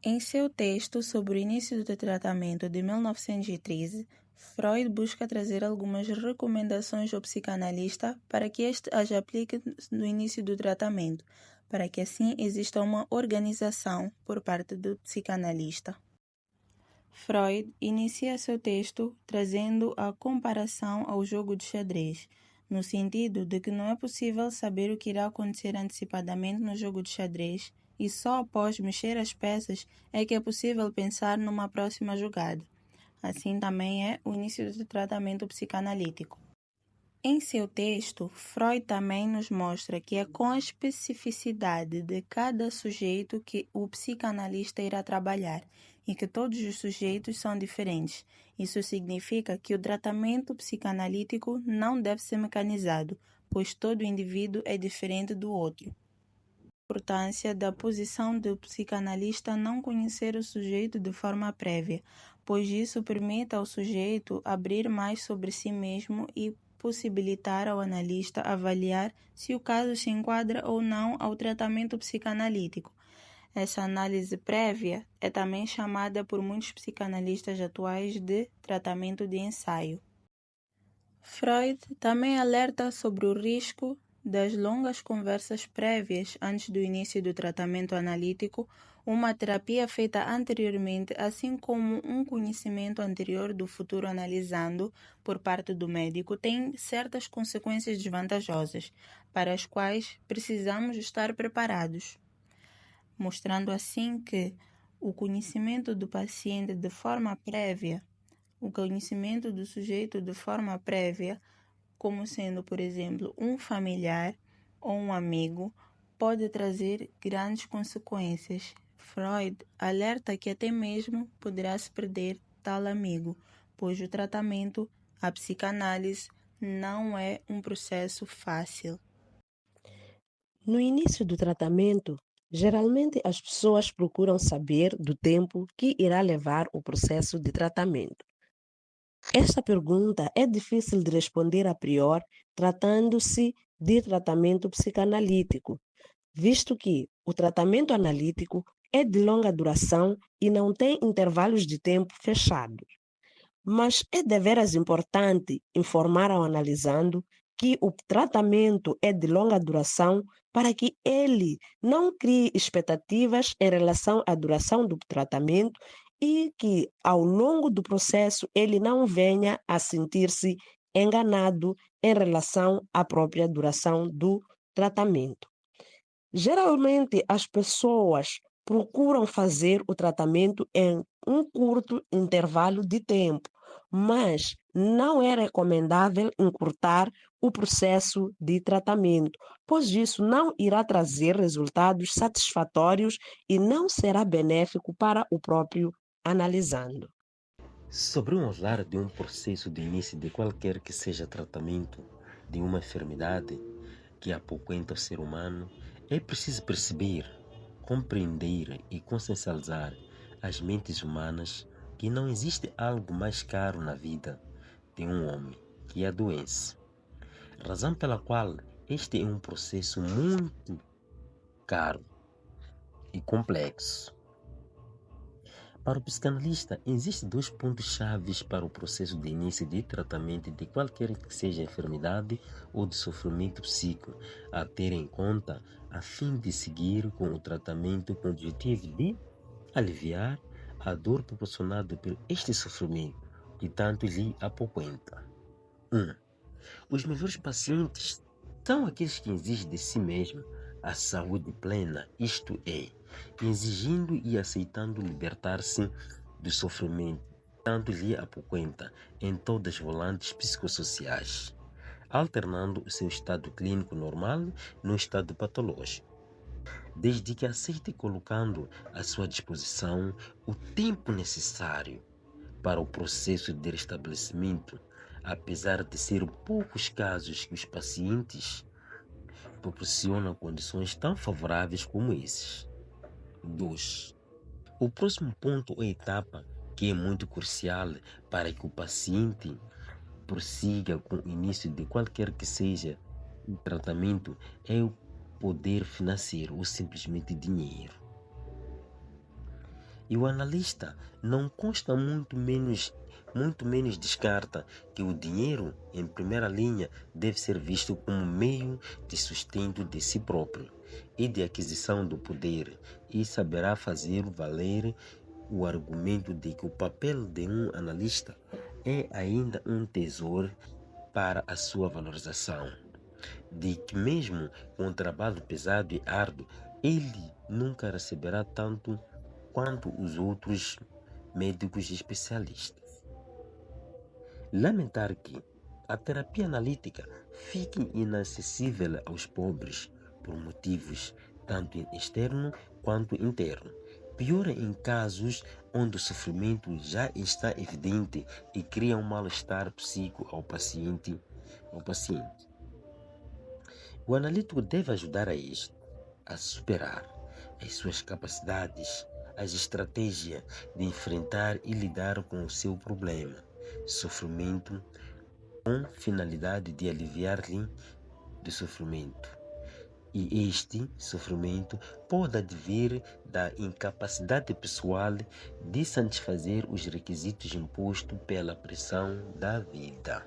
Em seu texto sobre o início do tratamento de 1913, Freud busca trazer algumas recomendações ao psicanalista para que este as aplique no início do tratamento, para que assim exista uma organização por parte do psicanalista. Freud inicia seu texto trazendo a comparação ao jogo de xadrez, no sentido de que não é possível saber o que irá acontecer antecipadamente no jogo de xadrez e só após mexer as peças é que é possível pensar numa próxima jogada. Assim também é o início do tratamento psicanalítico. Em seu texto, Freud também nos mostra que é com a especificidade de cada sujeito que o psicanalista irá trabalhar e que todos os sujeitos são diferentes. Isso significa que o tratamento psicanalítico não deve ser mecanizado, pois todo indivíduo é diferente do outro. A importância da posição do psicanalista não conhecer o sujeito de forma prévia, pois isso permite ao sujeito abrir mais sobre si mesmo e possibilitar ao analista avaliar se o caso se enquadra ou não ao tratamento psicanalítico. Essa análise prévia é também chamada por muitos psicanalistas atuais de tratamento de ensaio. Freud também alerta sobre o risco das longas conversas prévias antes do início do tratamento analítico, uma terapia feita anteriormente, assim como um conhecimento anterior do futuro analisando por parte do médico, tem certas consequências desvantajosas, para as quais precisamos estar preparados, mostrando assim que o conhecimento do paciente de forma prévia, o conhecimento do sujeito de forma prévia, como sendo, por exemplo, um familiar ou um amigo, pode trazer grandes consequências. Freud alerta que até mesmo poderá se perder tal amigo, pois o tratamento, a psicanálise, não é um processo fácil. No início do tratamento, geralmente as pessoas procuram saber do tempo que irá levar o processo de tratamento. Esta pergunta é difícil de responder a priori, tratando-se de tratamento psicanalítico, visto que o tratamento analítico é de longa duração e não tem intervalos de tempo fechados. Mas é deveras importante informar ao analisando que o tratamento é de longa duração para que ele não crie expectativas em relação à duração do tratamento e que, ao longo do processo, ele não venha a sentir-se enganado em relação à própria duração do tratamento. Geralmente, as pessoas procuram fazer o tratamento em um curto intervalo de tempo, mas não é recomendável encurtar o processo de tratamento, pois isso não irá trazer resultados satisfatórios e não será benéfico para o próprio analisando. Sobre o olhar de um processo de início de qualquer que seja tratamento de uma enfermidade que apoquenta o ser humano, é preciso perceber, compreender e consciencializar as mentes humanas que não existe algo mais caro na vida de um homem que a doença. Razão pela qual este é um processo muito caro e complexo. Para o psicanalista, existem dois pontos chaves para o processo de início de tratamento de qualquer que seja enfermidade ou de sofrimento psíquico a ter em conta a fim de seguir com o tratamento com o objetivo de aliviar a dor proporcionada por este sofrimento que tanto lhe apoquenta. 1. Os melhores pacientes são aqueles que exigem de si mesmo a saúde plena, isto é, exigindo e aceitando libertar-se do sofrimento, tanto lhe apoquenta em todas as volantes psicossociais, alternando o seu estado clínico normal no estado patológico, desde que aceite colocando à sua disposição o tempo necessário para o processo de restabelecimento, apesar de ser poucos casos que os pacientes proporcionam condições tão favoráveis como esses. 2. O próximo ponto ou etapa que é muito crucial para que o paciente prossiga com o início de qualquer que seja o tratamento é o poder financeiro ou simplesmente dinheiro. E o analista não consta muito menos descarta que o dinheiro, em primeira linha, deve ser visto como meio de sustento de si próprio e de aquisição do poder, e saberá fazer valer o argumento de que o papel de um analista é ainda um tesouro para a sua valorização, de que mesmo com um trabalho pesado e árduo, ele nunca receberá tanto quanto os outros médicos especialistas. Lamentar que a terapia analítica fique inacessível aos pobres por motivos tanto externo quanto interno. Pior em casos onde o sofrimento já está evidente e cria um mal-estar psíquico ao paciente. O analítico deve ajudar a este a superar as suas capacidades, as estratégias de enfrentar e lidar com o seu problema, sofrimento, com finalidade de aliviar-lhe do sofrimento. E este sofrimento pode advir da incapacidade pessoal de satisfazer os requisitos impostos pela pressão da vida.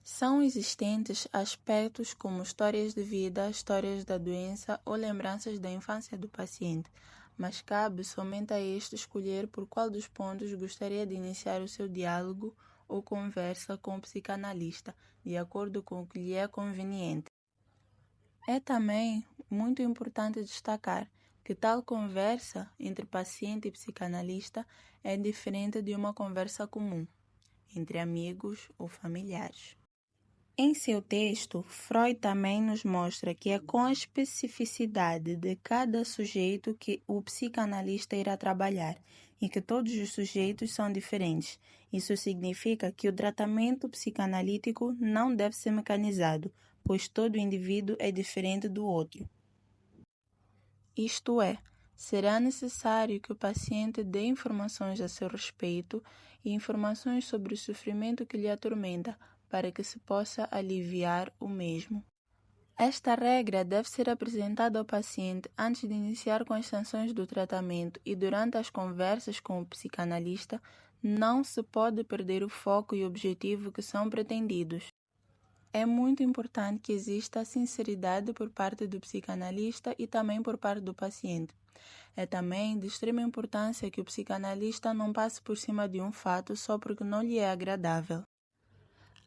São existentes aspectos como histórias de vida, histórias da doença ou lembranças da infância do paciente, mas cabe somente a este escolher por qual dos pontos gostaria de iniciar o seu diálogo ou conversa com o psicanalista, de acordo com o que lhe é conveniente. É também muito importante destacar que tal conversa entre paciente e psicanalista é diferente de uma conversa comum entre amigos ou familiares. Em seu texto, Freud também nos mostra que é com a especificidade de cada sujeito que o psicanalista irá trabalhar e que todos os sujeitos são diferentes. Isso significa que o tratamento psicanalítico não deve ser mecanizado, pois todo indivíduo é diferente do outro. Isto é, será necessário que o paciente dê informações a seu respeito e informações sobre o sofrimento que lhe atormenta, para que se possa aliviar o mesmo. Esta regra deve ser apresentada ao paciente antes de iniciar com as sanções do tratamento e durante as conversas com o psicanalista. Não se pode perder o foco e o objetivo que são pretendidos. É muito importante que exista sinceridade por parte do psicanalista e também por parte do paciente. É também de extrema importância que o psicanalista não passe por cima de um fato só porque não lhe é agradável.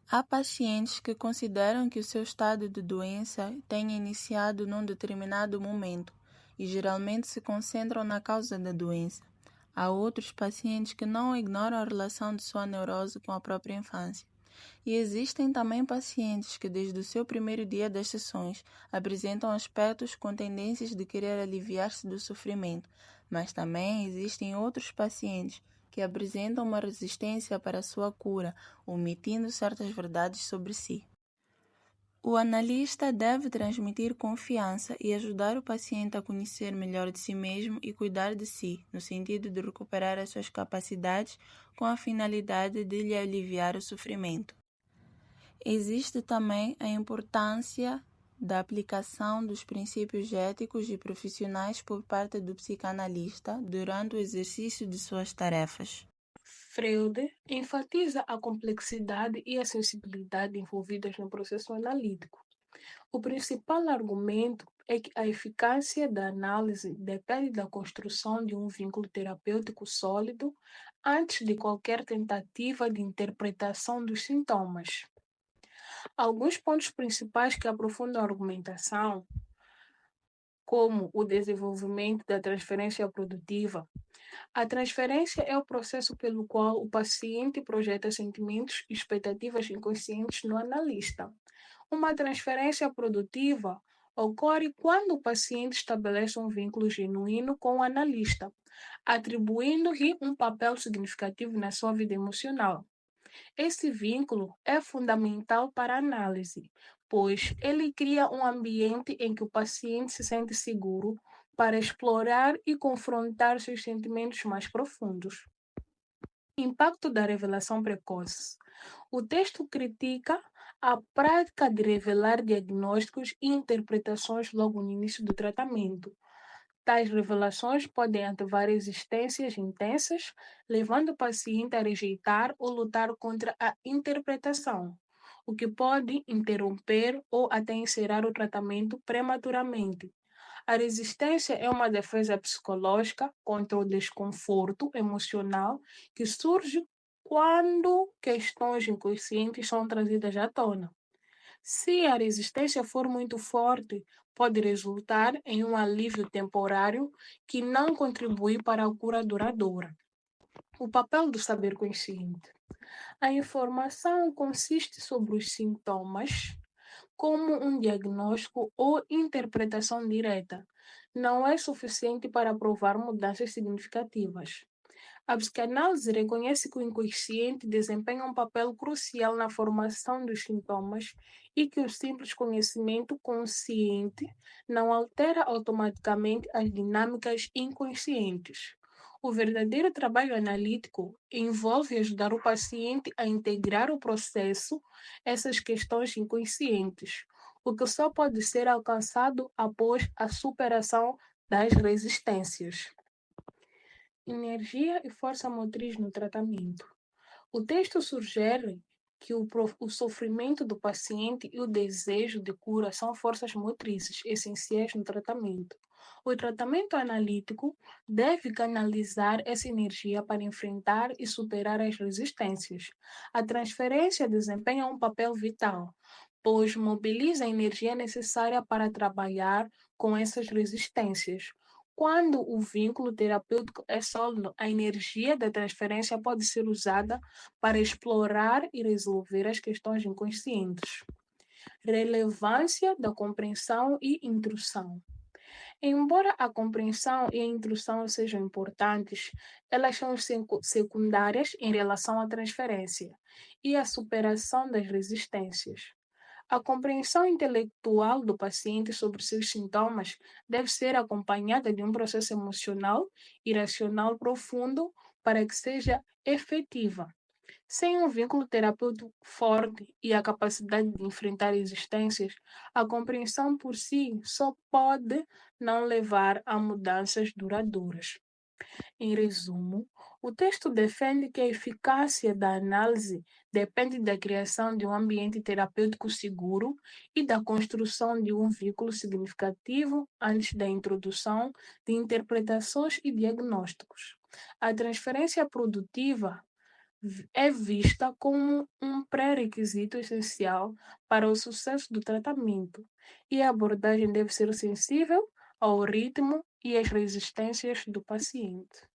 Há pacientes que consideram que o seu estado de doença tenha iniciado num determinado momento e geralmente se concentram na causa da doença. Há outros pacientes que não ignoram a relação de sua neurose com a própria infância. E existem também pacientes que, desde o seu primeiro dia das sessões, apresentam aspectos com tendências de querer aliviar-se do sofrimento, mas também existem outros pacientes que apresentam uma resistência para a sua cura, omitindo certas verdades sobre si. O analista deve transmitir confiança e ajudar o paciente a conhecer melhor de si mesmo e cuidar de si, no sentido de recuperar as suas capacidades com a finalidade de lhe aliviar o sofrimento. Existe também a importância da aplicação dos princípios éticos e profissionais por parte do psicanalista durante o exercício de suas tarefas. Freud enfatiza a complexidade e a sensibilidade envolvidas no processo analítico. O principal argumento é que a eficácia da análise depende da construção de um vínculo terapêutico sólido antes de qualquer tentativa de interpretação dos sintomas. Alguns pontos principais que aprofundam a argumentação, como o desenvolvimento da transferência produtiva. A transferência é o processo pelo qual o paciente projeta sentimentos e expectativas inconscientes no analista. Uma transferência produtiva ocorre quando o paciente estabelece um vínculo genuíno com o analista, atribuindo-lhe um papel significativo na sua vida emocional. Esse vínculo é fundamental para a análise, pois ele cria um ambiente em que o paciente se sente seguro para explorar e confrontar seus sentimentos mais profundos. Impacto da revelação precoce. O texto critica a prática de revelar diagnósticos e interpretações logo no início do tratamento, Tais revelações podem ativar resistências intensas, levando o paciente a rejeitar ou lutar contra a interpretação, o que pode interromper ou até encerrar o tratamento prematuramente. A resistência é uma defesa psicológica contra o desconforto emocional que surge quando questões inconscientes são trazidas à tona. Se a resistência for muito forte, pode resultar em um alívio temporário que não contribui para a cura duradoura. O papel do saber consciente. A informação consiste sobre os sintomas como um diagnóstico ou interpretação direta. Não é suficiente para provar mudanças significativas. A psicanálise reconhece que o inconsciente desempenha um papel crucial na formação dos sintomas e que o simples conhecimento consciente não altera automaticamente as dinâmicas inconscientes. O verdadeiro trabalho analítico envolve ajudar o paciente a integrar o processo, essas questões inconscientes, o que só pode ser alcançado após a superação das resistências. Energia e força motriz no tratamento. O texto sugere que o sofrimento do paciente e o desejo de cura são forças motrizes essenciais no tratamento. O tratamento analítico deve canalizar essa energia para enfrentar e superar as resistências. A transferência desempenha um papel vital, pois mobiliza a energia necessária para trabalhar com essas resistências. Quando o vínculo terapêutico é sólido, a energia da transferência pode ser usada para explorar e resolver as questões inconscientes. Relevância da compreensão e intuição. Embora a compreensão e a intuição sejam importantes, elas são secundárias em relação à transferência e à superação das resistências. A compreensão intelectual do paciente sobre seus sintomas deve ser acompanhada de um processo emocional e racional profundo para que seja efetiva. Sem um vínculo terapêutico forte e a capacidade de enfrentar resistências, a compreensão por si só pode não levar a mudanças duradouras. Em resumo, o texto defende que a eficácia da análise depende da criação de um ambiente terapêutico seguro e da construção de um vínculo significativo antes da introdução de interpretações e diagnósticos. A transferência produtiva é vista como um pré-requisito essencial para o sucesso do tratamento, e a abordagem deve ser sensível ao ritmo e às resistências do paciente.